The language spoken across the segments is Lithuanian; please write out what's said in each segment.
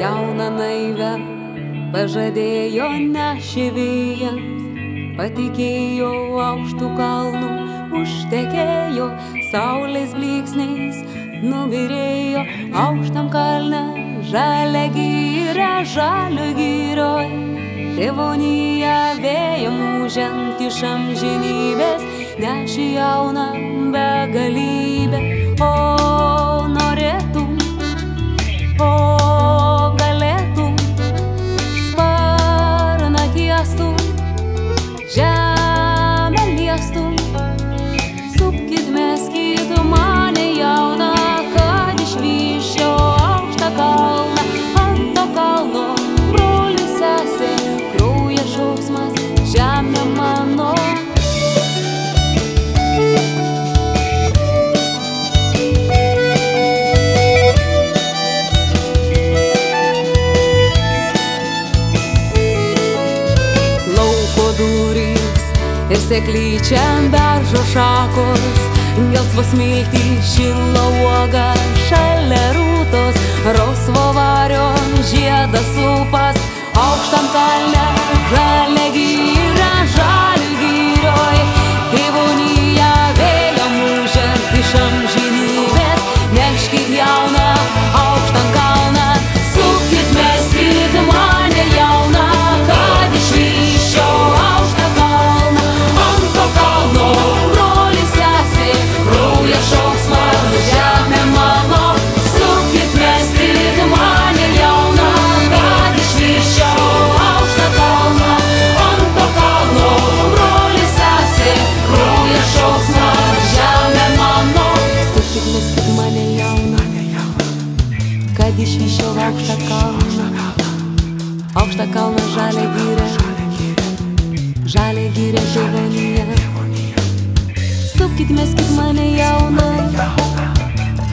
Jauną naivę pažadėjo nešė vėjams, patikėjo aukštų kalnų, užtekėjo saulės blyksniais, nubyrėjo aukštam kalne, žalia giria, žalio girioj. Tėvonija vėjo mūžiant iš amžinybės, nešė jauną begalybę. O norėtum, o galėtum, sparną tiestum, žemę liestum, supkit meskit mane jauną, kad išvyščiau aukštą kalną. Ant to kalno brolis sesė, kraujas šauksmas, žemė mano. Ir seklyčiam beržo šakos, gelsvos miltys, šilo uoga, šalia rūtos, rausvo vario žiedas upas, aukštam kalne, žalia giria, žalių girioj. Tėvonija vėjo mūžiant iš amžinybės, neškit jauną aukštam kalną, supkit meskit mane jauną, kad išvyščiau aukštą kalną. Ant to kalno brolis sesė, kraujas šauksmas, žemė mano. Supkit meskit mane jauną, kad išvyščiau aukštą kalną. Ant to kalno brolis sesė, kraujas šauksmas, žemė mano. Supkit meskit mane jauną, kad išvyščiau aukštą kalną. Aukštą kalną žalia giria, žalia giria tėvonija. Supkit meskit mane jauną,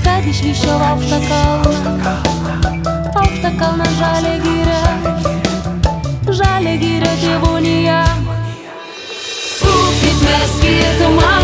kad išvyščiau aukštą kalną. Aukštą kalną žalia giria tėvonija. Supkit meskit mane